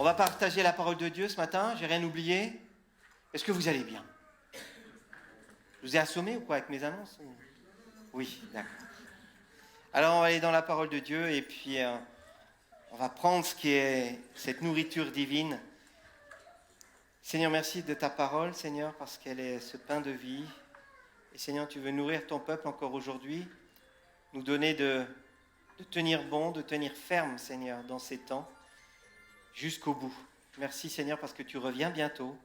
va partager la parole de Dieu ce matin, j'ai rien oublié. Est-ce que vous allez bien? Je vous ai assommé ou quoi avec mes annonces? Oui, d'accord. Alors on va aller dans la parole de Dieu et puis on va prendre ce qui est cette nourriture divine. Seigneur, merci de ta parole, Seigneur, parce qu'elle est ce pain de vie. Et Seigneur, tu veux nourrir ton peuple encore aujourd'hui, nous donner de tenir bon, de tenir ferme, Seigneur, dans ces temps, jusqu'au bout. Merci, Seigneur, parce que tu reviens bientôt.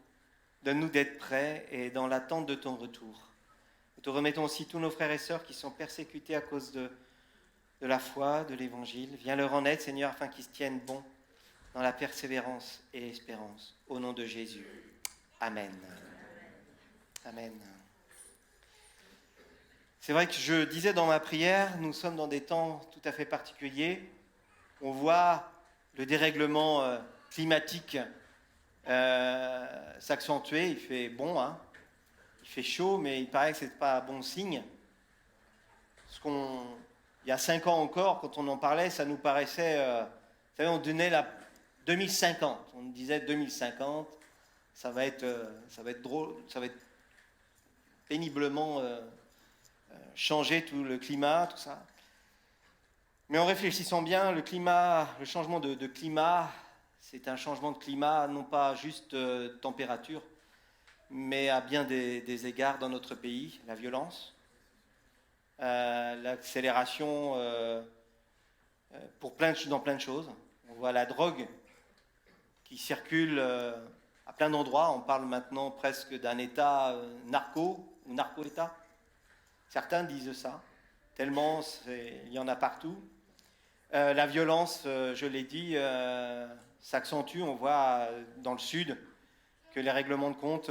Donne-nous d'être prêts et dans l'attente de ton retour. Nous te remettons aussi tous nos frères et sœurs qui sont persécutés à cause de la foi, de l'Évangile. Viens leur en aide, Seigneur, afin qu'ils se tiennent bons dans la persévérance et l'espérance. Au nom de Jésus. Amen. Amen. C'est vrai que je disais dans ma prière, nous sommes dans des temps tout à fait particuliers. On voit le dérèglement climatique s'accentuer. Il fait bon, hein. Il fait chaud, mais il paraît que ce n'est pas bon signe. Il y a 5 ans encore, quand on en parlait, ça nous paraissait... vous savez, on donnait la 2050. On disait 2050, ça va être drôle, ça va être péniblement changer tout le climat, tout ça. Mais en réfléchissant bien, le changement de climat, c'est un changement de climat, non pas juste de température, mais à bien des égards dans notre pays, la violence, l'accélération dans plein de choses. On voit la drogue qui circule à plein d'endroits. On parle maintenant presque d'un État narco ou narco-État. Certains disent ça, tellement il y en a partout. La violence, je l'ai dit, s'accentue. On voit dans le sud que les règlements de compte,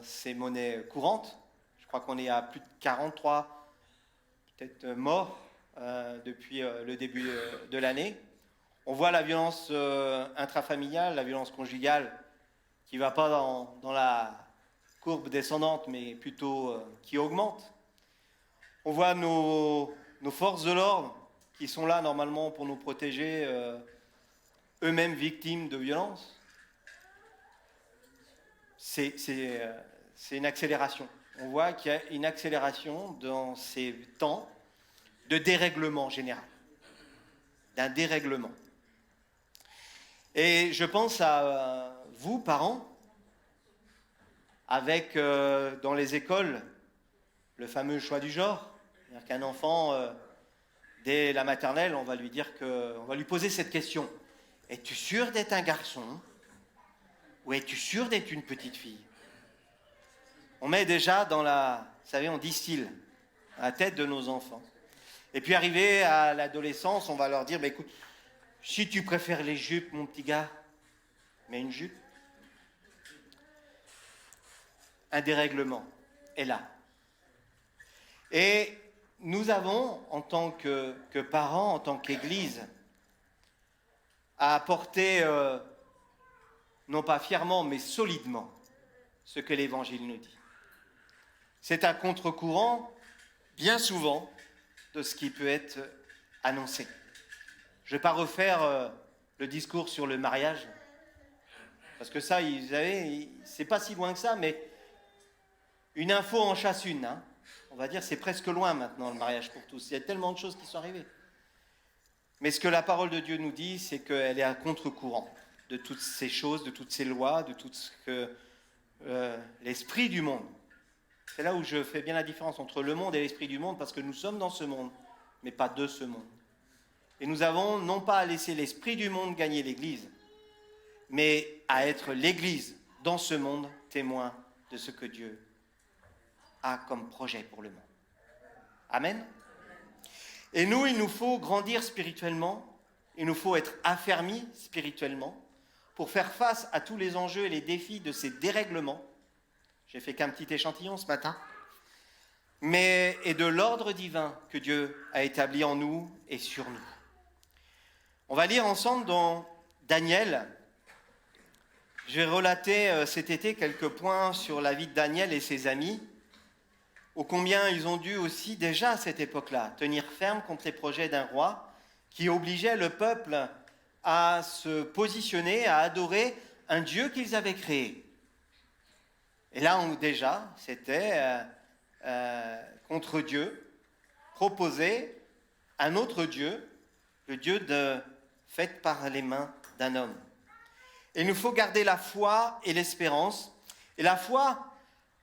c'est monnaie courante. Je crois qu'on est à plus de 43 peut-être morts depuis le début de l'année. On voit la violence intrafamiliale, la violence conjugale, qui ne va pas dans la courbe descendante, mais plutôt qui augmente. On voit nos forces de l'ordre qui sont là normalement pour nous protéger, eux-mêmes victimes de violences. C'est une accélération. On voit qu'il y a une accélération dans ces temps de dérèglement général, d'un dérèglement. Et je pense à vous, parents, avec dans les écoles le fameux choix du genre. C'est-à-dire qu'un enfant, dès la maternelle, on va lui poser cette question. Es-tu sûr d'être un garçon ou es-tu sûr d'être une petite fille? On met déjà on distille dans la tête de nos enfants. Et puis arrivé à l'adolescence, on va leur dire, écoute, si tu préfères les jupes, mon petit gars, mets une jupe. Un dérèglement est là. Et nous avons, en tant que parents, en tant qu'Église, à apporter, non pas fièrement, mais solidement, ce que l'Évangile nous dit. C'est un contre-courant, bien souvent, de ce qui peut être annoncé. Je ne vais pas refaire le discours sur le mariage, parce que ça, vous savez, c'est pas si loin que ça, mais une info en chasse une, hein. On va dire c'est presque loin maintenant le mariage pour tous. Il y a tellement de choses qui sont arrivées. Mais ce que la parole de Dieu nous dit, c'est qu'elle est à contre-courant de toutes ces choses, de toutes ces lois, de tout ce que l'esprit du monde. C'est là où je fais bien la différence entre le monde et l'esprit du monde, parce que nous sommes dans ce monde, mais pas de ce monde. Et nous avons non pas à laisser l'esprit du monde gagner l'Église, mais à être l'Église dans ce monde témoin de ce que Dieu a comme projet pour le monde. Amen. Et nous, il nous faut grandir spirituellement, il nous faut être affermis spirituellement pour faire face à tous les enjeux et les défis de ces dérèglements. J'ai fait qu'un petit échantillon ce matin. Et de l'ordre divin que Dieu a établi en nous et sur nous. On va lire ensemble dans Daniel. Je vais relater cet été quelques points sur la vie de Daniel et ses amis, ô combien ils ont dû aussi déjà à cette époque-là tenir ferme contre les projets d'un roi qui obligeait le peuple à se positionner, à adorer un Dieu qu'ils avaient créé. Et là, déjà, c'était contre Dieu, proposer un autre Dieu, le Dieu fait par les mains d'un homme. Et il nous faut garder la foi et l'espérance. Et la foi,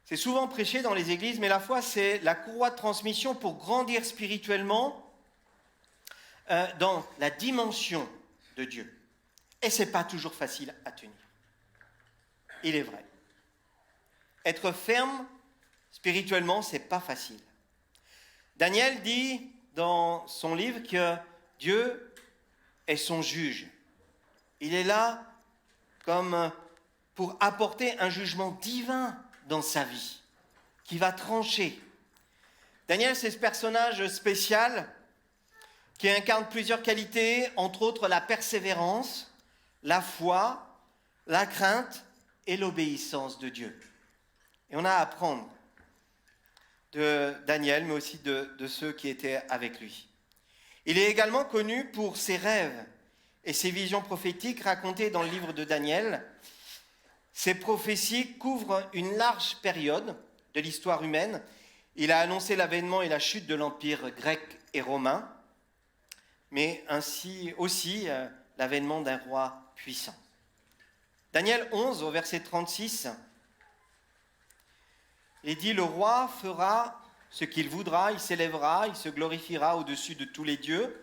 c'est souvent prêché dans les églises, mais la foi, c'est la courroie de transmission pour grandir spirituellement dans la dimension de Dieu. Et ce n'est pas toujours facile à tenir. Il est vrai. Être ferme spirituellement, ce n'est pas facile. Daniel dit dans son livre que Dieu est son juge. Il est là comme pour apporter un jugement divin dans sa vie, qui va trancher. Daniel, c'est ce personnage spécial qui incarne plusieurs qualités, entre autres la persévérance, la foi, la crainte et l'obéissance de Dieu. Et on a à apprendre de Daniel, mais aussi de ceux qui étaient avec lui. Il est également connu pour ses rêves et ses visions prophétiques racontées dans le livre de Daniel. Ces prophéties couvrent une large période de l'histoire humaine. Il a annoncé l'avènement et la chute de l'empire grec et romain, mais ainsi aussi l'avènement d'un roi puissant. Daniel 11, au verset 36, il dit « Le roi fera ce qu'il voudra, il s'élèvera, il se glorifiera au-dessus de tous les dieux,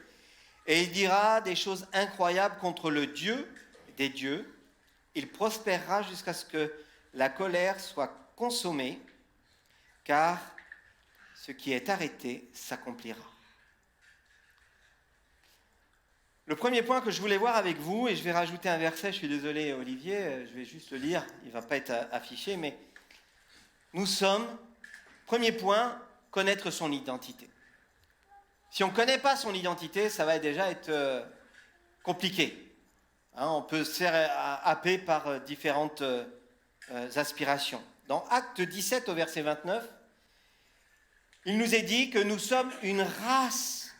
et il dira des choses incroyables contre le Dieu des dieux. Il prospérera jusqu'à ce que la colère soit consommée, car ce qui est arrêté s'accomplira. » Le premier point que je voulais voir avec vous, et je vais rajouter un verset, je suis désolé Olivier, je vais juste le lire, il ne va pas être affiché, mais nous sommes, premier point, connaître son identité. Si on ne connaît pas son identité, ça va déjà être compliqué. On peut se faire happer par différentes aspirations. Dans Acte 17 au verset 29, il nous est dit que nous sommes une race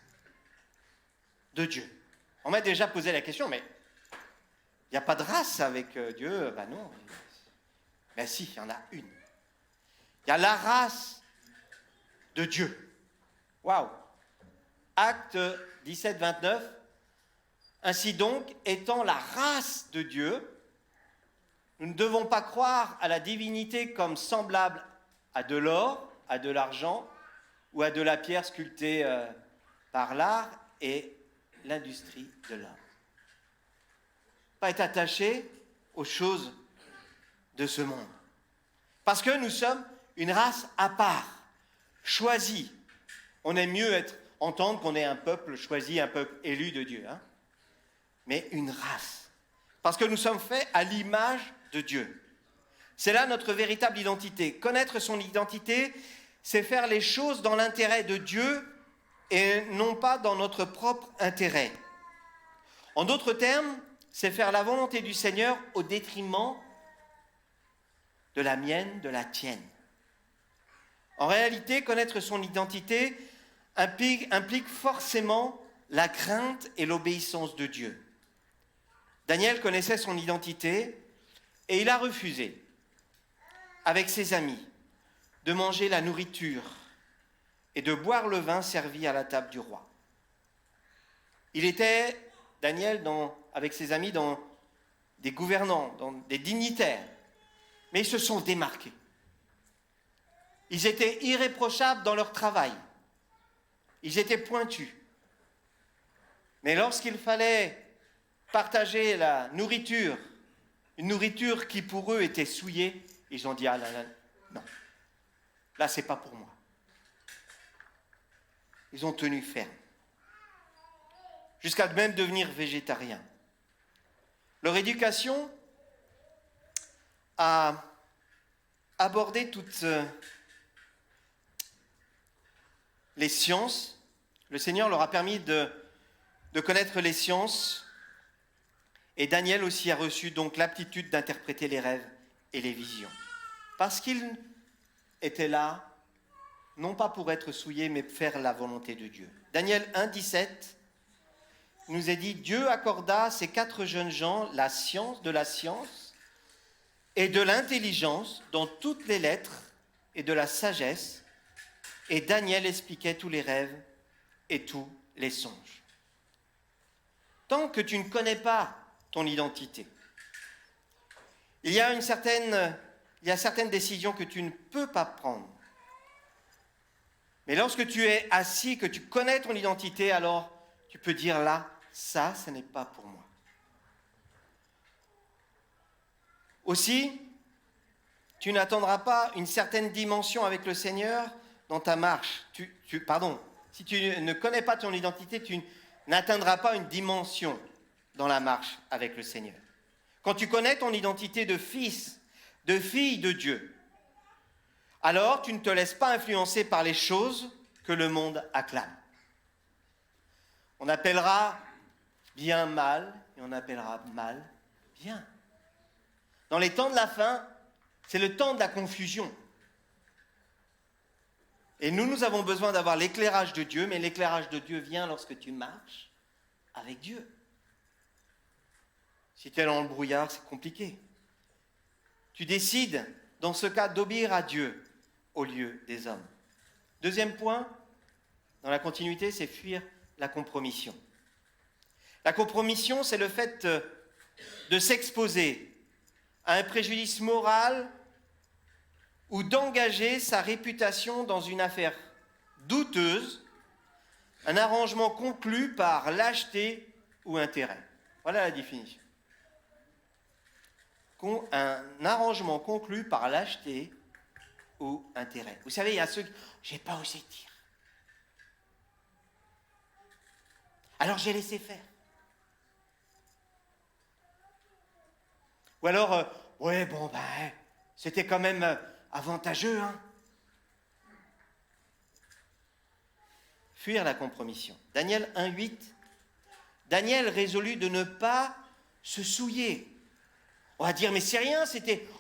de Dieu. On m'a déjà posé la question, mais il n'y a pas de race avec Dieu? Ben non. Mais si, il y en a une. Il y a la race de Dieu. Waouh! Acte 17, 29. Ainsi donc, étant la race de Dieu, nous ne devons pas croire à la divinité comme semblable à de l'or, à de l'argent ou à de la pierre sculptée par l'art et l'industrie de l'homme. Pas être attaché aux choses de ce monde. Parce que nous sommes une race à part, choisie. On aime mieux entendre qu'on est un peuple choisi, un peuple élu de Dieu. Mais une race. Parce que nous sommes faits à l'image de Dieu. C'est là notre véritable identité. Connaître son identité, c'est faire les choses dans l'intérêt de Dieu et non pas dans notre propre intérêt. En d'autres termes, c'est faire la volonté du Seigneur au détriment de la mienne, de la tienne. En réalité, connaître son identité implique forcément la crainte et l'obéissance de Dieu. Daniel connaissait son identité et il a refusé, avec ses amis, de manger la nourriture et de boire le vin servi à la table du roi. Il était, Daniel, avec ses amis, dans des gouvernants, dans des dignitaires, mais ils se sont démarqués. Ils étaient irréprochables dans leur travail. Ils étaient pointus. Mais lorsqu'il fallait partager la nourriture, une nourriture qui pour eux était souillée, ils ont dit « Ah là là, non, là c'est pas pour moi ». Ils ont tenu ferme, jusqu'à même devenir végétariens. Leur éducation a abordé toutes les sciences. Le Seigneur leur a permis de connaître les sciences. Et Daniel aussi a reçu donc l'aptitude d'interpréter les rêves et les visions. Parce qu'il était là, non pas pour être souillé, mais pour faire la volonté de Dieu. Daniel 1, 17 il nous est dit, Dieu accorda à ces 4 jeunes gens la science et de l'intelligence dans toutes les lettres et de la sagesse, et Daniel expliquait tous les rêves et tous les songes. Tant que tu ne connais pas ton identité, il y a certaines décisions que tu ne peux pas prendre. Mais lorsque tu es assis, que tu connais ton identité, alors tu peux dire là, ça, ce n'est pas pour moi. Aussi, tu n'attendras pas une certaine dimension avec le Seigneur dans ta marche. Si tu ne connais pas ton identité, tu n'atteindras pas une dimension dans la marche avec le Seigneur. Quand tu connais ton identité de fils, de fille de Dieu, alors tu ne te laisses pas influencer par les choses que le monde acclame. On appellera bien mal et on appellera mal bien. Dans les temps de la fin, c'est le temps de la confusion. Et nous avons besoin d'avoir l'éclairage de Dieu, mais l'éclairage de Dieu vient lorsque tu marches avec Dieu. Si tu es dans le brouillard, c'est compliqué. Tu décides, dans ce cas, d'obéir à Dieu au lieu des hommes. Deuxième point, dans la continuité, c'est fuir la compromission. La compromission, c'est le fait de s'exposer à un préjudice moral ou d'engager sa réputation dans une affaire douteuse, un arrangement conclu par lâcheté ou intérêt. Voilà la définition. Un arrangement conclu par lâcheté ou intérêt. Vous savez, il y a ceux qui... j'ai pas osé dire. Alors j'ai laissé faire. Ou alors, c'était quand même avantageux, hein. Fuir la compromission. Daniel 1,8. Daniel résolut de ne pas se souiller. On va dire, mais c'est rien,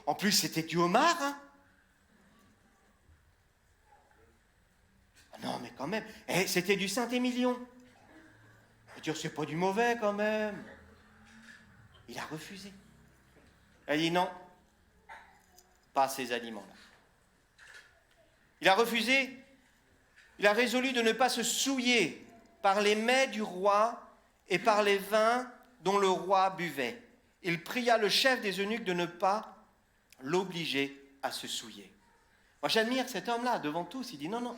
en plus c'était du homard, hein. Non, mais quand même, c'était du Saint-Émilion. On va dire, c'est pas du mauvais quand même. Il a refusé. Il a dit non, pas ces aliments-là. Il a refusé, il a résolu de ne pas se souiller par les mets du roi et par les vins dont le roi buvait. Il pria le chef des eunuques de ne pas l'obliger à se souiller. Moi, j'admire cet homme-là, devant tous, il dit non.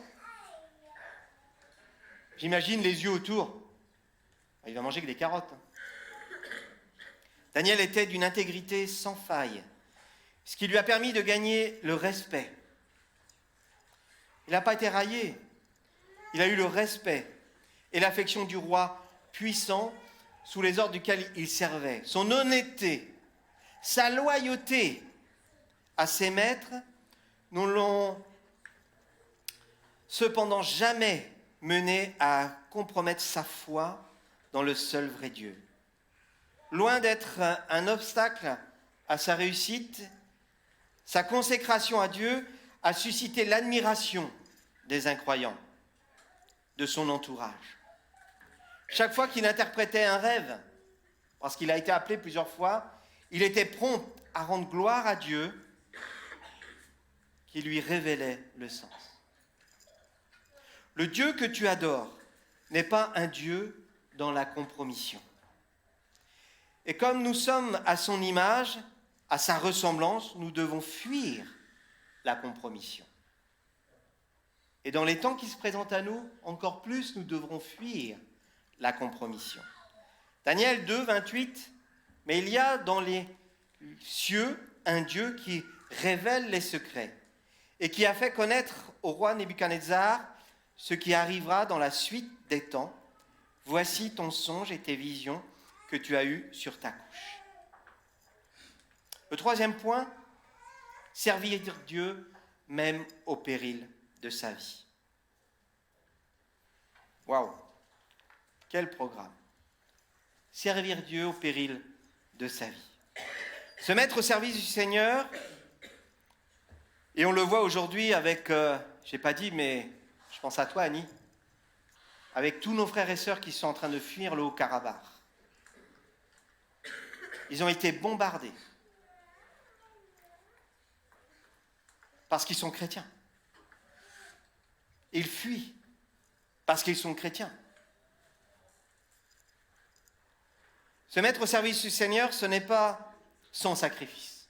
J'imagine les yeux autour. Il va manger que des carottes. Daniel était d'une intégrité sans faille, ce qui lui a permis de gagner le respect. Il n'a pas été raillé. Il a eu le respect et l'affection du roi puissant sous les ordres duquel il servait. Son honnêteté, sa loyauté à ses maîtres ne l'ont cependant jamais mené à compromettre sa foi dans le seul vrai Dieu. Loin d'être un obstacle à sa réussite, sa consécration à Dieu a suscité l'admiration des incroyants, de son entourage. Chaque fois qu'il interprétait un rêve, parce qu'il a été appelé plusieurs fois, il était prompt à rendre gloire à Dieu qui lui révélait le sens. Le Dieu que tu adores n'est pas un Dieu dans la compromission. Et comme nous sommes à son image, à sa ressemblance, nous devons fuir la compromission. Et dans les temps qui se présentent à nous, encore plus, nous devrons fuir la compromission. Daniel 2, 28, mais il y a dans les cieux un Dieu qui révèle les secrets et qui a fait connaître au roi Nebuchadnezzar ce qui arrivera dans la suite des temps. Voici ton songe et tes visions que tu as eues sur ta couche. Le troisième point, servir Dieu même au péril de sa vie. Waouh! Quel programme! Servir Dieu au péril de sa vie. Se mettre au service du Seigneur, et on le voit aujourd'hui avec, je n'ai pas dit, mais je pense à toi, Annie. avec tous nos frères et sœurs qui sont en train de fuir le Haut-Karabakh. Ils ont été bombardés parce qu'ils sont chrétiens. Ils fuient parce qu'ils sont chrétiens. Se mettre au service du Seigneur, ce n'est pas son sacrifice.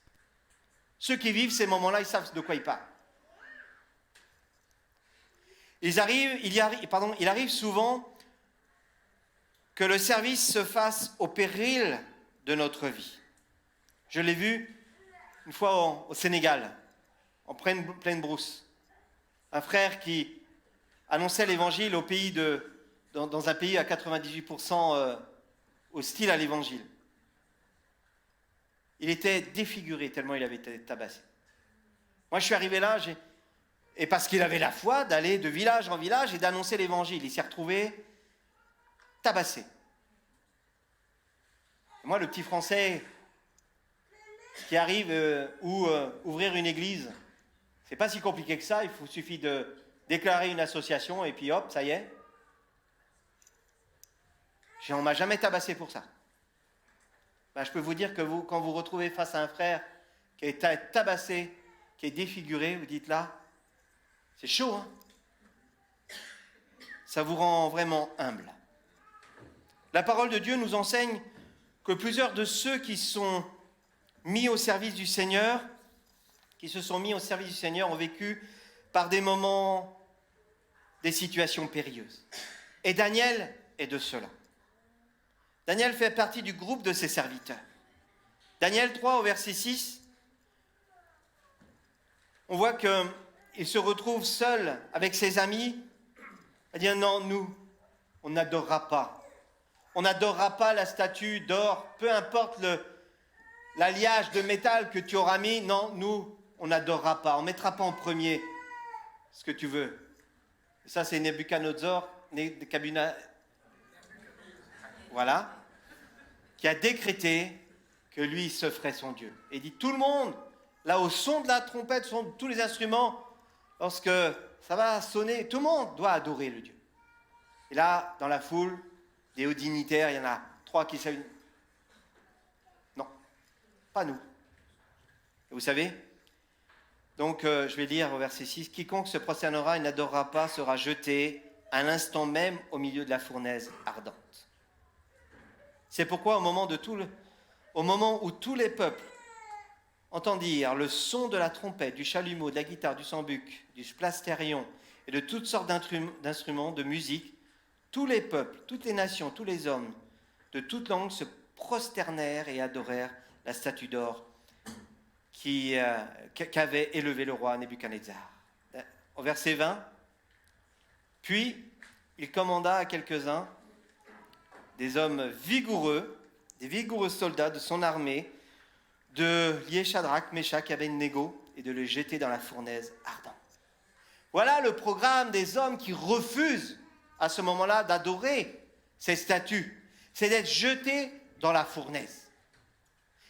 Ceux qui vivent ces moments-là, ils savent de quoi ils parlent. Il arrive souvent que le service se fasse au péril de notre vie. Je l'ai vu une fois au Sénégal, en pleine brousse. Un frère qui annonçait l'évangile dans un pays à 98% hostile à l'évangile. Il était défiguré tellement il avait été tabassé. Moi, je suis arrivé là, et parce qu'il avait la foi d'aller de village en village et d'annoncer l'évangile. Il s'est retrouvé tabassé. Et moi, le petit Français qui arrive ouvrir une église, c'est pas si compliqué que ça. Il suffit de déclarer une association et puis hop, ça y est. On ne m'a jamais tabassé pour ça. Je peux vous dire que quand vous retrouvez face à un frère qui est tabassé, qui est défiguré, vous dites là, c'est chaud, hein? Ça vous rend vraiment humble. La parole de Dieu nous enseigne que plusieurs de ceux qui sont mis au service du Seigneur, ont vécu par des moments, des situations périlleuses. Et Daniel est de cela. Daniel fait partie du groupe de ses serviteurs. Daniel 3 au verset 6, on voit qu'il se retrouve seul avec ses amis, à dire non, nous, on n'adorera pas. On n'adorera pas la statue d'or, peu importe l'alliage de métal que tu auras mis, non, nous, on n'adorera pas. On ne mettra pas en premier ce que tu veux. Et ça, c'est Nebuchadnezzar, voilà, qui a décrété que lui, il se ferait son Dieu. Et il dit, tout le monde, là, au son de la trompette, son de tous les instruments, lorsque ça va sonner, tout le monde doit adorer le Dieu. Et là, dans la foule, des hauts dignitaires, il y en a 3 qui savent. Non, pas nous. Et vous savez, donc je vais lire au verset 6, quiconque se prosternera et n'adorera pas sera jeté à l'instant même au milieu de la fournaise ardente. C'est pourquoi au moment où tous les peuples entendirent le son de la trompette, du chalumeau, de la guitare, du sambuc, du plastérion et de toutes sortes d'instruments de musique, tous les peuples, toutes les nations, tous les hommes de toutes langues se prosternèrent et adorèrent la statue d'or qu'avait élevé le roi Nebuchadnezzar. Au verset 20, puis il commanda à quelques-uns, des hommes vigoureux, des vigoureux soldats de son armée, de lier Shadrach, Meshach et Abednego et de les jeter dans la fournaise ardente. Voilà le programme des hommes qui refusent à ce moment-là d'adorer ces statues. C'est d'être jetés dans la fournaise.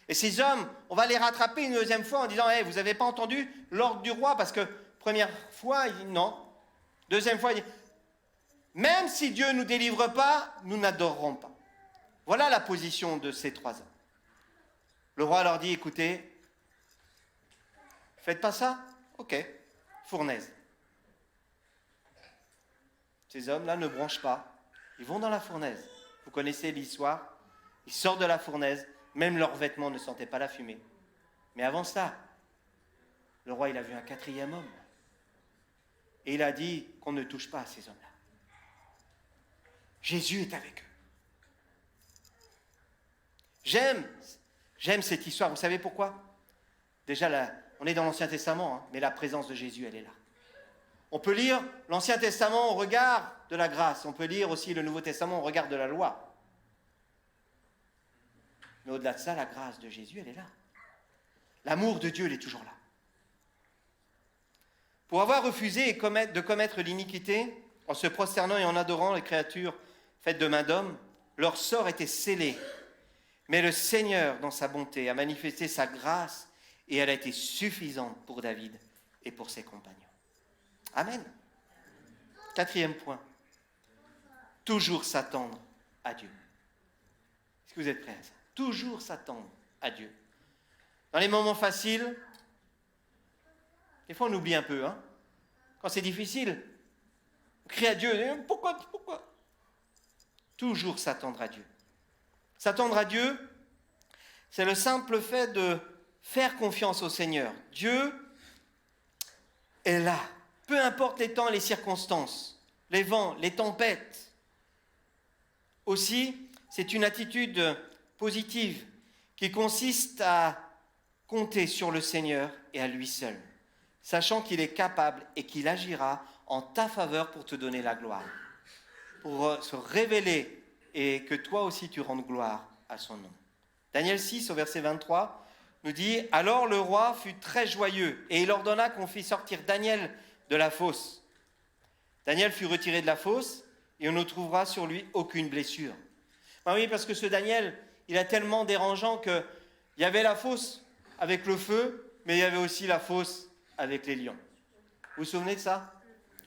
Et ces hommes, on va les rattraper une deuxième fois en disant hey, vous n'avez pas entendu l'ordre du roi, parce que première fois, il dit non. Deuxième fois, il dit même si Dieu ne nous délivre pas, nous n'adorerons pas. Voilà la position de ces 3 hommes. Le roi leur dit écoutez, faites pas ça? Ok, fournaise. Ces hommes-là ne bronchent pas. Ils vont dans la fournaise. Vous connaissez l'histoire. Ils sortent de la fournaise. Même leurs vêtements ne sentaient pas la fumée. Mais avant ça, le roi, il a vu un 4e homme. Et il a dit qu'on ne touche pas à ces hommes-là. Jésus est avec eux. J'aime cette histoire. Vous savez pourquoi? Déjà, on est dans l'Ancien Testament, hein, mais la présence de Jésus, elle est là. On peut lire l'Ancien Testament au regard de la grâce. On peut lire aussi le Nouveau Testament au regard de la loi. Mais au-delà de ça, la grâce de Jésus, elle est là. L'amour de Dieu, il est toujours là. Pour avoir refusé de commettre l'iniquité, en se prosternant et en adorant les créatures faites de main d'homme, leur sort était scellé. Mais le Seigneur, dans sa bonté, a manifesté sa grâce et elle a été suffisante pour David et pour ses compagnons. Amen. 4e point. toujours s'attendre à Dieu. Est-ce que vous êtes prêts à ça? Toujours s'attendre à Dieu. Dans les moments faciles, des fois on oublie un peu, hein? Quand c'est difficile, on crie à Dieu, pourquoi? Toujours s'attendre à Dieu. S'attendre à Dieu, c'est le simple fait de faire confiance au Seigneur. Dieu est là, peu importe les temps et les circonstances, les vents, les tempêtes. Aussi, c'est une attitude positive qui consiste à compter sur le Seigneur et à lui seul, sachant qu'il est capable et qu'il agira en ta faveur pour te donner la gloire, pour se révéler et que toi aussi tu rendes gloire à son nom. Daniel 6 au verset 23 nous dit « Alors le roi fut très joyeux et il ordonna qu'on fît sortir Daniel de la fosse. Daniel fut retiré de la fosse et on ne trouvera sur lui aucune blessure. » Ben oui, parce que ce Daniel, il est tellement dérangeant qu'il y avait la fosse avec le feu, mais il y avait aussi la fosse avec les lions. Vous vous souvenez de ça?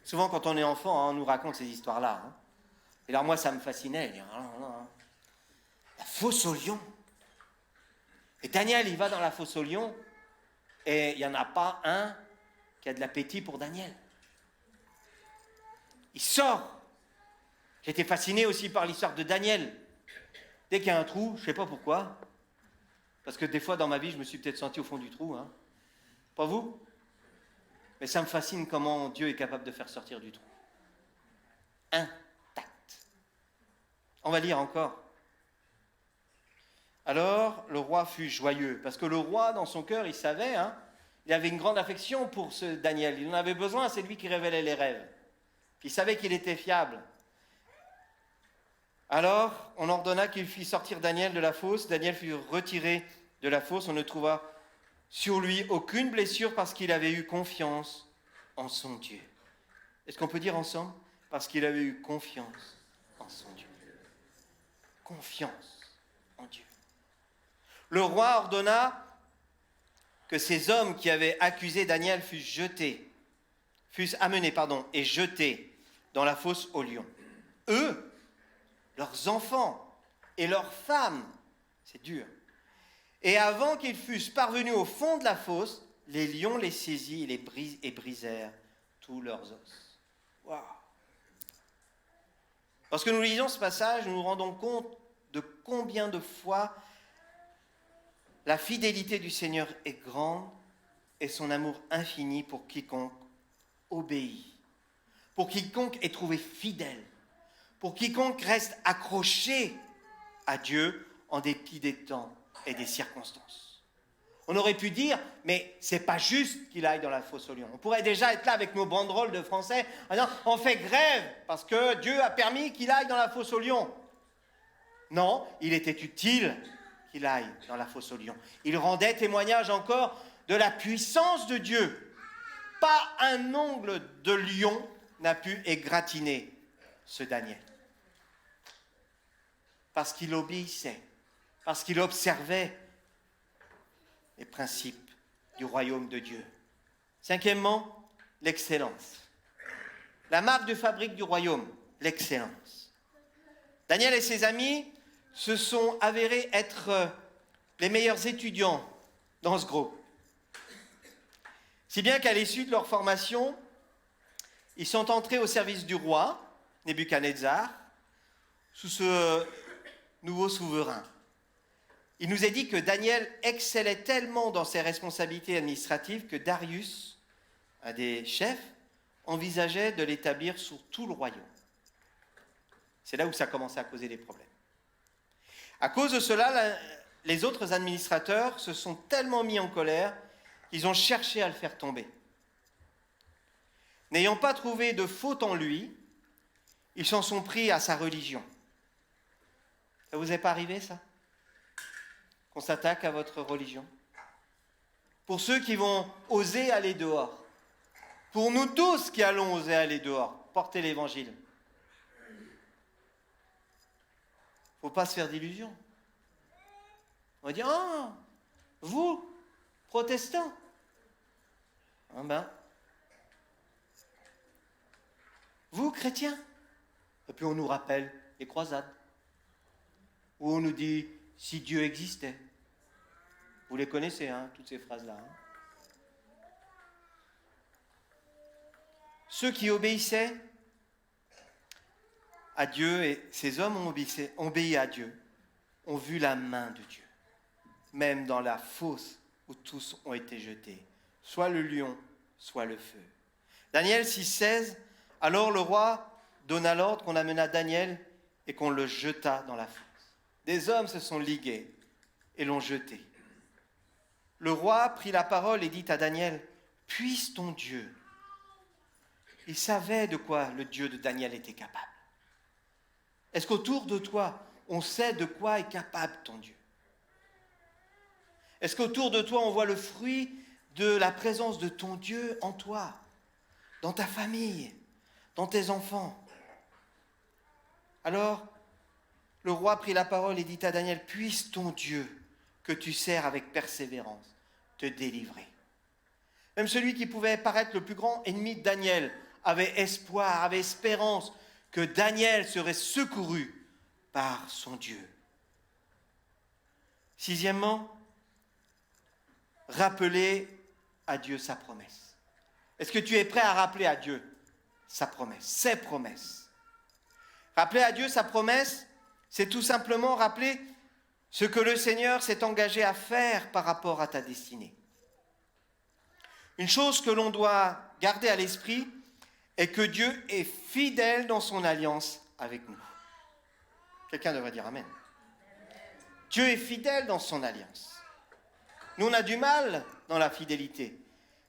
Souvent, quand on est enfant, on nous raconte ces histoires-là. Et alors moi, ça me fascinait. La fosse aux lions. Et Daniel, il va dans la fosse aux lions, et il n'y en a pas un qui a de l'appétit pour Daniel. Il sort. J'étais fasciné aussi par l'histoire de Daniel. Dès qu'il y a un trou, je ne sais pas pourquoi, parce que des fois dans ma vie, je me suis peut-être senti au fond du trou. Pas vous? Mais ça me fascine comment Dieu est capable de faire sortir du trou. Intact. On va lire encore. Alors, le roi fut joyeux, parce que le roi, dans son cœur, il savait, il avait une grande affection pour ce Daniel. Il en avait besoin, c'est lui qui révélait les rêves. Puis il savait qu'il était fiable. Alors, on ordonna qu'il fît sortir Daniel de la fosse. Daniel fut retiré de la fosse. On ne trouva sur lui aucune blessure parce qu'il avait eu confiance en son Dieu. Est-ce qu'on peut dire ensemble? Parce qu'il avait eu confiance en son Dieu. Confiance en Dieu. Le roi ordonna que ces hommes qui avaient accusé Daniel fussent amenés et jetés dans la fosse aux lions. Eux, leurs enfants et leurs femmes, c'est dur. Et avant qu'ils fussent parvenus au fond de la fosse, les lions les saisirent et brisèrent tous leurs os. Waouh! Lorsque nous lisons ce passage, nous nous rendons compte de combien de fois la fidélité du Seigneur est grande et son amour infini pour quiconque obéit, pour quiconque est trouvé fidèle, pour quiconque reste accroché à Dieu en dépit des temps et des circonstances. On aurait pu dire, mais c'est pas juste qu'il aille dans la fosse aux lions. On pourrait déjà être là avec nos banderoles de français, en disant, on fait grève parce que Dieu a permis qu'il aille dans la fosse aux lions. Non, il était utile qu'il aille dans la fosse aux lions. Il rendait témoignage encore de la puissance de Dieu. Pas un ongle de lion n'a pu égratigner ce Daniel. Parce qu'il obéissait, parce qu'il observait les principes du royaume de Dieu. Cinquièmement, l'excellence. La marque de fabrique du royaume, l'excellence. Daniel et ses amis se sont avérés être les meilleurs étudiants dans ce groupe. Si bien qu'à l'issue de leur formation, ils sont entrés au service du roi, Nebuchadnezzar, sous ce nouveau souverain. Il nous est dit que Daniel excellait tellement dans ses responsabilités administratives que Darius, un des chefs, envisageait de l'établir sur tout le royaume. C'est là où ça commençait à causer des problèmes. À cause de cela, les autres administrateurs se sont tellement mis en colère qu'ils ont cherché à le faire tomber. N'ayant pas trouvé de faute en lui, ils s'en sont pris à sa religion. Ça vous est pas arrivé, ça? Qu'on s'attaque à votre religion? Pour ceux qui vont oser aller dehors, pour nous tous qui allons oser aller dehors, porter l'évangile. Il ne faut pas se faire d'illusions. On va dire, ah, vous, protestants, vous, chrétiens, Et puis on nous rappelle les croisades, où on nous dit « si Dieu existait ». Vous les connaissez, hein, toutes ces phrases-là. Hein. Ceux qui obéissaient à Dieu, et ces hommes ont obéi à Dieu, ont vu la main de Dieu, même dans la fosse où tous ont été jetés, soit le lion, soit le feu. Daniel 6,16, alors le roi donna l'ordre qu'on amena Daniel et qu'on le jeta dans la fosse. Des hommes se sont ligués et l'ont jeté. Le roi prit la parole et dit à Daniel, « Puisse ton Dieu ». Il savait de quoi le Dieu de Daniel était capable. Est-ce qu'autour de toi, on sait de quoi est capable ton Dieu? Est-ce qu'autour de toi, on voit le fruit de la présence de ton Dieu en toi, dans ta famille, dans tes enfants? Alors, le roi prit la parole et dit à Daniel, « Puisse ton Dieu, que tu sers avec persévérance, te délivrer. » Même celui qui pouvait paraître le plus grand ennemi de Daniel avait espoir, avait espérance que Daniel serait secouru par son Dieu. Sixièmement, rappeler à Dieu sa promesse. Est-ce que tu es prêt à rappeler à Dieu sa promesse, ses promesses? Rappeler à Dieu sa promesse, c'est tout simplement rappeler ce que le Seigneur s'est engagé à faire par rapport à ta destinée. Une chose que l'on doit garder à l'esprit est que Dieu est fidèle dans son alliance avec nous. Quelqu'un devrait dire Amen. Dieu est fidèle dans son alliance. Nous, on a du mal dans la fidélité.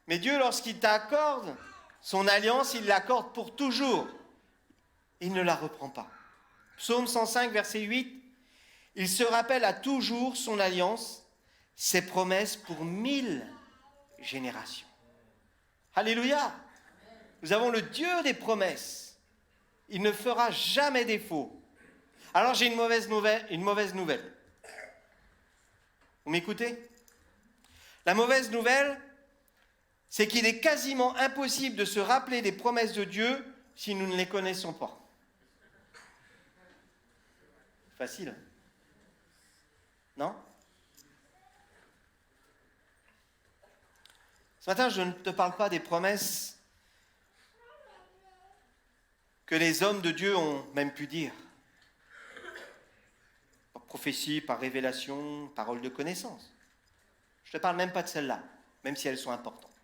Mais Dieu, lorsqu'il t'accorde son alliance, il l'accorde pour toujours. Il ne la reprend pas. Psaume 105, verset 8, « Il se rappelle à toujours son alliance, ses promesses pour 1000 générations. » Alléluia! Nous avons le Dieu des promesses. Il ne fera jamais défaut. Alors j'ai une mauvaise nouvelle. Vous m'écoutez? La mauvaise nouvelle, c'est qu'il est quasiment impossible de se rappeler des promesses de Dieu si nous ne les connaissons pas. Facile, non? Ce matin, je ne te parle pas des promesses que les hommes de Dieu ont même pu dire. Par prophétie, par révélation, parole de connaissance. Je ne te parle même pas de celles-là, même si elles sont importantes.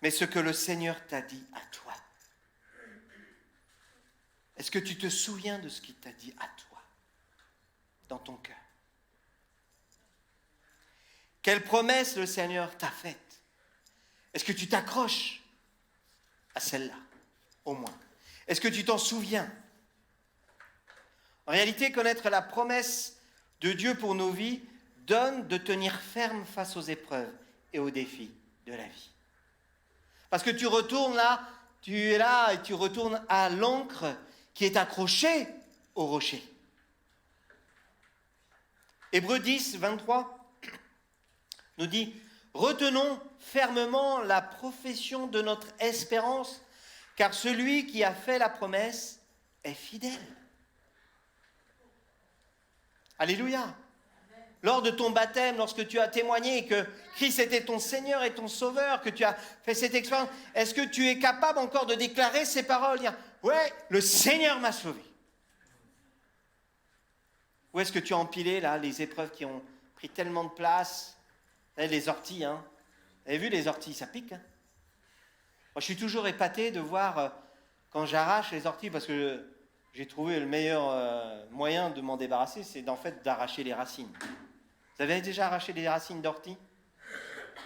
Mais ce que le Seigneur t'a dit à toi. Est-ce que tu te souviens de ce qu'il t'a dit à toi, dans ton cœur? Quelle promesse le Seigneur t'a faite? Est-ce que tu t'accroches à celle-là, au moins? Est-ce que tu t'en souviens? En réalité, connaître la promesse de Dieu pour nos vies donne de tenir ferme face aux épreuves et aux défis de la vie. Parce que tu retournes là, tu es là et tu retournes à l'ancre qui est accrochée au rocher. Hébreux 10, 23 nous dit « Retenons fermement la profession de notre espérance, car celui qui a fait la promesse est fidèle. » Alléluia. Lors de ton baptême, lorsque tu as témoigné que Christ était ton Seigneur et ton Sauveur, que tu as fait cette expérience, est-ce que tu es capable encore de déclarer ces paroles, dire « Ouais, le Seigneur m'a sauvé ». Ou est-ce que tu as empilé là les épreuves qui ont pris tellement de place? Les orties, hein. Vous avez vu les orties, ça pique, hein. Moi, je suis toujours épaté de voir quand j'arrache les orties, parce que j'ai trouvé le meilleur moyen de m'en débarrasser, c'est en fait d'arracher les racines. Vous avez déjà arraché des racines d'ortie?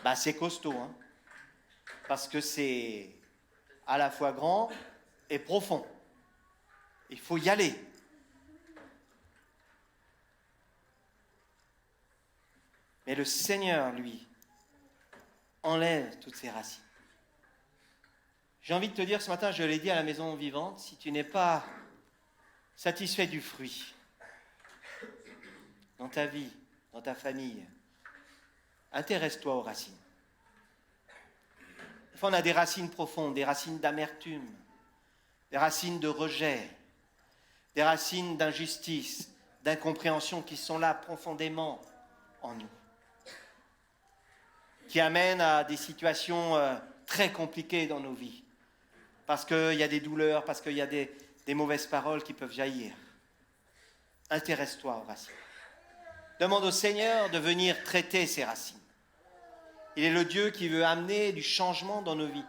Bah, c'est costaud, hein. Parce que c'est à la fois grand et profond. Il faut y aller. Mais le Seigneur, lui, enlève toutes ces racines. J'ai envie de te dire ce matin, je l'ai dit à la maison vivante, si tu n'es pas satisfait du fruit dans ta vie, dans ta famille, intéresse-toi aux racines. Des fois, on a des racines profondes, des racines d'amertume, des racines de rejet, des racines d'injustice, d'incompréhension qui sont là profondément en nous, qui amènent à des situations très compliquées dans nos vies, parce qu'il y a des douleurs, parce qu'il y a des mauvaises paroles qui peuvent jaillir. Intéresse-toi aux racines. Demande au Seigneur de venir traiter ces racines. Il est le Dieu qui veut amener du changement dans nos vies.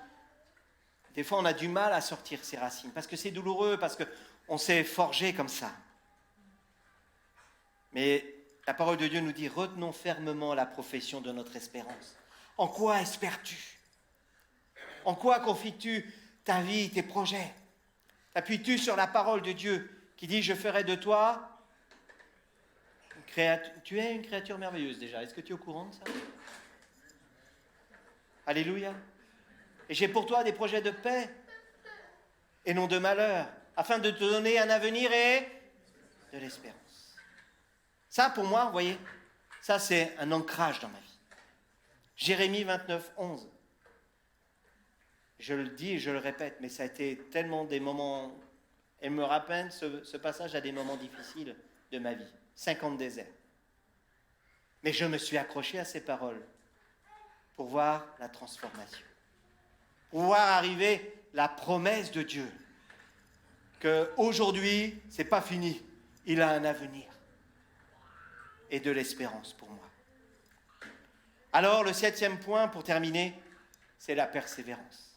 Des fois, on a du mal à sortir ces racines, parce que c'est douloureux, parce qu'on s'est forgé comme ça. Mais la parole de Dieu nous dit, retenons fermement la profession de notre espérance. En quoi espères-tu? En quoi confies-tu ta vie, tes projets? T'appuies-tu sur la parole de Dieu qui dit, je ferai de toi tu es une créature merveilleuse déjà. Est-ce que tu es au courant de ça? Alléluia. Et j'ai pour toi des projets de paix et non de malheur, afin de te donner un avenir et de l'espérance. Ça, pour moi, vous voyez, ça c'est un ancrage dans ma vie. Jérémie 29, 11. Je le dis et je le répète, mais ça a été tellement des moments... Elle me rappelle ce passage à des moments difficiles de ma vie. 50 déserts. Mais je me suis accroché à ces paroles pour voir la transformation. Pour voir arriver la promesse de Dieu. Qu'aujourd'hui, ce n'est pas fini. Il a un avenir. Et de l'espérance pour moi. Alors, le 7e point, pour terminer, c'est la persévérance.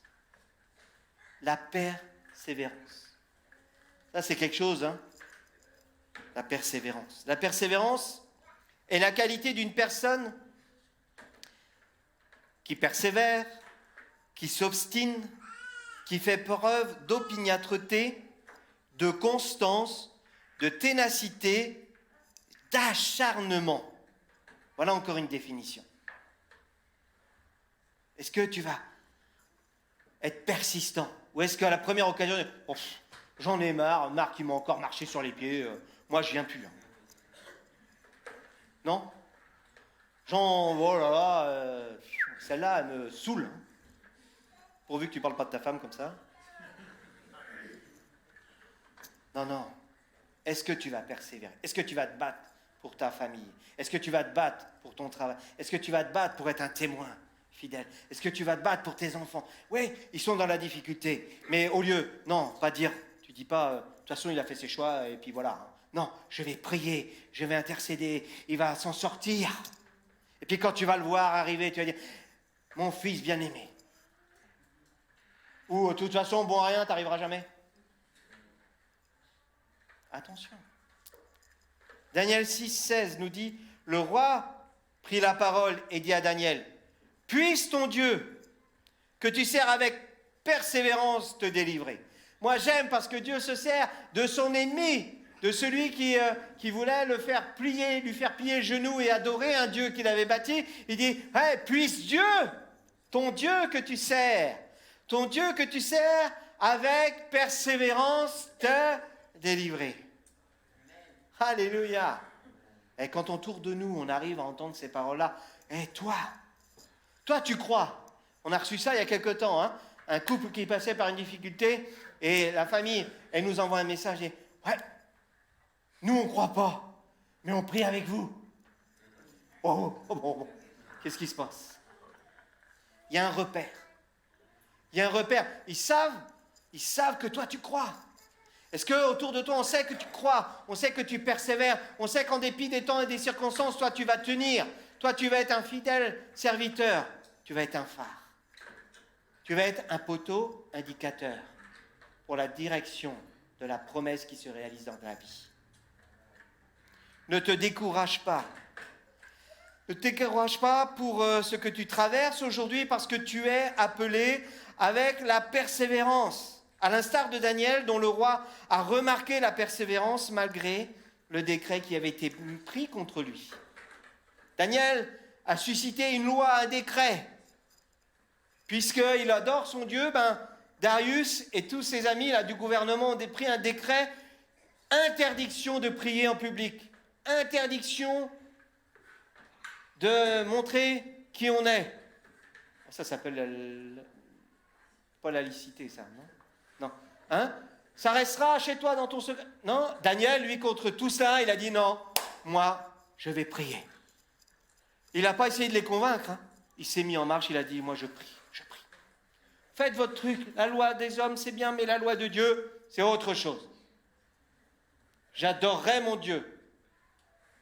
La persévérance. Ça, c'est quelque chose, hein? La persévérance. La persévérance est la qualité d'une personne qui persévère, qui s'obstine, qui fait preuve d'opiniâtreté, de constance, de ténacité, d'acharnement. Voilà encore une définition. Est-ce que tu vas être persistant? Ou est-ce qu'à la première occasion, oh, j'en ai marre, Marc il m'a encore marché sur les pieds, moi je viens plus. Hein. Non? Oh là là, celle-là elle me saoule. Hein. Pourvu que tu parles pas de ta femme comme ça. Non. Est-ce que tu vas persévérer? Est-ce que tu vas te battre pour ta famille? Est-ce que tu vas te battre pour ton travail? Est-ce que tu vas te battre pour être un témoin fidèle? Est-ce que tu vas te battre pour tes enfants? Oui, ils sont dans la difficulté. Mais au lieu, non, pas dire, tu dis pas, de toute façon il a fait ses choix et puis voilà. Non, je vais prier, je vais intercéder, il va s'en sortir. Et puis quand tu vas le voir arriver, tu vas dire, mon fils bien-aimé. Ou de toute façon, bon à rien, t'arriveras jamais. Attention. Daniel 6, 16 nous dit, le roi prit la parole et dit à Daniel, puisse ton Dieu, que tu sers avec persévérance, te délivrer. Moi j'aime parce que Dieu se sert de son ennemi, de celui qui voulait lui faire plier le genou et adorer un Dieu qu'il avait bâti. Il dit, hey, puisse Dieu, ton Dieu que tu sers, avec persévérance te délivrer. Alléluia. Et quand autour de nous, on arrive à entendre ces paroles-là, et toi tu crois. On a reçu ça il y a quelque temps, hein, un couple qui passait par une difficulté, et la famille, elle nous envoie un message, et ouais, nous on ne croit pas, mais on prie avec vous. Oh. Qu'est-ce qui se passe? Il y a un repère. Ils savent que toi tu crois. Est-ce qu'autour de toi, on sait que tu crois, on sait que tu persévères, on sait qu'en dépit des temps et des circonstances, toi tu vas tenir, toi tu vas être un fidèle serviteur, tu vas être un phare, tu vas être un poteau indicateur pour la direction de la promesse qui se réalise dans ta vie. Ne te décourage pas. Ne te décourage pas pour ce que tu traverses aujourd'hui parce que tu es appelé avec la persévérance. À l'instar de Daniel, dont le roi a remarqué la persévérance malgré le décret qui avait été pris contre lui. Daniel a suscité une loi, un décret. Puisqu'il adore son Dieu, Darius et tous ses amis là, du gouvernement ont pris un décret, interdiction de prier en public, interdiction de montrer qui on est. Ça s'appelle pas la laïcité, ça, non? Non. Hein? Ça restera chez toi dans ton secret. Non, Daniel, lui, contre tout ça, il a dit non, moi, je vais prier. Il n'a pas essayé de les convaincre. Hein. Il s'est mis en marche, il a dit, moi, je prie, je prie. Faites votre truc. La loi des hommes, c'est bien, mais la loi de Dieu, c'est autre chose. J'adorerais mon Dieu.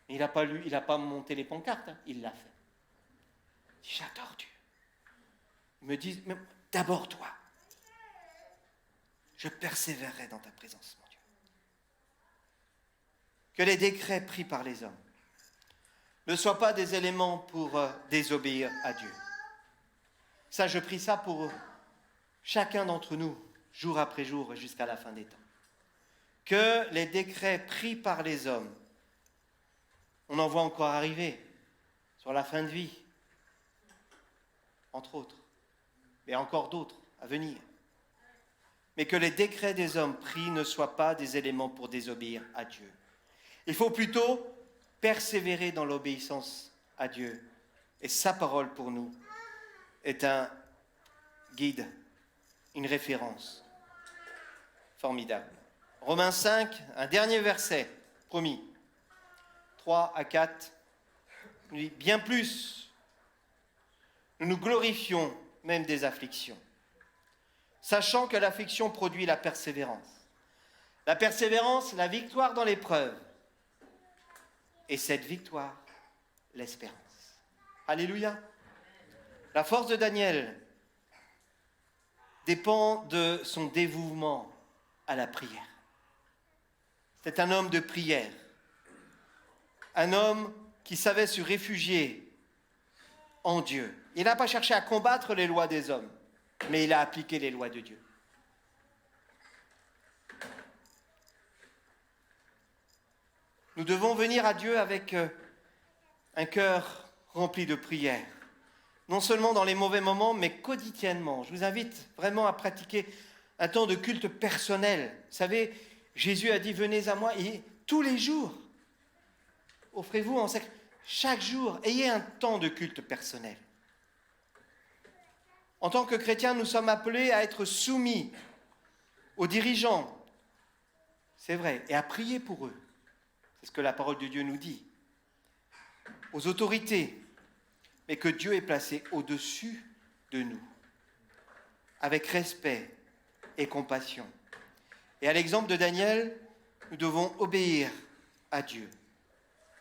Il n'a pas monté les pancartes, hein. Il l'a fait. Il dit, j'adore Dieu. Ils me disent, mais d'abord toi. Je persévérerai dans ta présence, mon Dieu. Que les décrets pris par les hommes ne soient pas des éléments pour désobéir à Dieu. Ça, je prie ça pour chacun d'entre nous, jour après jour, jusqu'à la fin des temps. Que les décrets pris par les hommes, on en voit encore arriver sur la fin de vie, entre autres, et encore d'autres à venir. Mais que les décrets des hommes pris ne soient pas des éléments pour désobéir à Dieu. Il faut plutôt persévérer dans l'obéissance à Dieu. Et sa parole pour nous est un guide, une référence formidable. Romains 5, un dernier verset, promis, 3 à 4, nous dit, bien plus, nous nous glorifions même des afflictions, sachant que l'affliction produit la persévérance. La persévérance, la victoire dans l'épreuve. Et cette victoire, l'espérance. Alléluia. La force de Daniel dépend de son dévouement à la prière. C'est un homme de prière. Un homme qui savait se réfugier en Dieu. Il n'a pas cherché à combattre les lois des hommes, mais il a appliqué les lois de Dieu. Nous devons venir à Dieu avec un cœur rempli de prière. Non seulement dans les mauvais moments, mais quotidiennement. Je vous invite vraiment à pratiquer un temps de culte personnel. Vous savez, Jésus a dit, venez à moi, et tous les jours, offrez-vous en sacrifice. Chaque jour, ayez un temps de culte personnel. En tant que chrétiens, nous sommes appelés à être soumis aux dirigeants, c'est vrai, et à prier pour eux. C'est ce que la parole de Dieu nous dit. Aux autorités, mais que Dieu est placé au-dessus de nous, avec respect et compassion. Et à l'exemple de Daniel, nous devons obéir à Dieu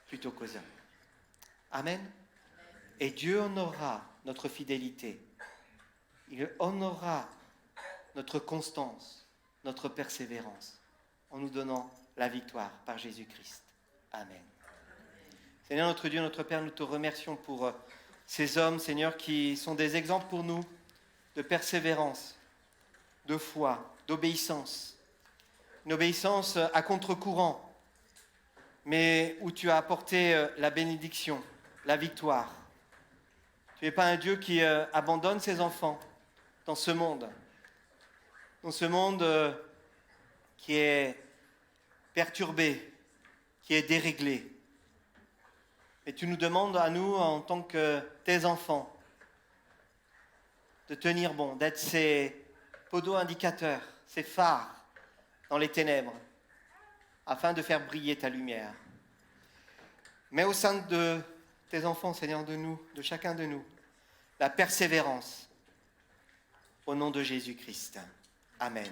plutôt qu'aux hommes. Amen. Et Dieu honorera notre fidélité. Il honorera notre constance, notre persévérance, en nous donnant la victoire par Jésus-Christ. Amen. Seigneur notre Dieu, notre Père, nous te remercions pour ces hommes, Seigneur, qui sont des exemples pour nous de persévérance, de foi, d'obéissance. Une obéissance à contre-courant, mais où tu as apporté la bénédiction, la victoire. Tu n'es pas un Dieu qui abandonne ses enfants dans ce monde qui est perturbé, qui est déréglé. Et tu nous demandes à nous, en tant que tes enfants, de tenir bon, d'être ces poteaux indicateurs, ces phares dans les ténèbres, afin de faire briller ta lumière. Mais au sein de tes enfants, Seigneur, de nous, de chacun de nous, la persévérance, au nom de Jésus-Christ. Amen.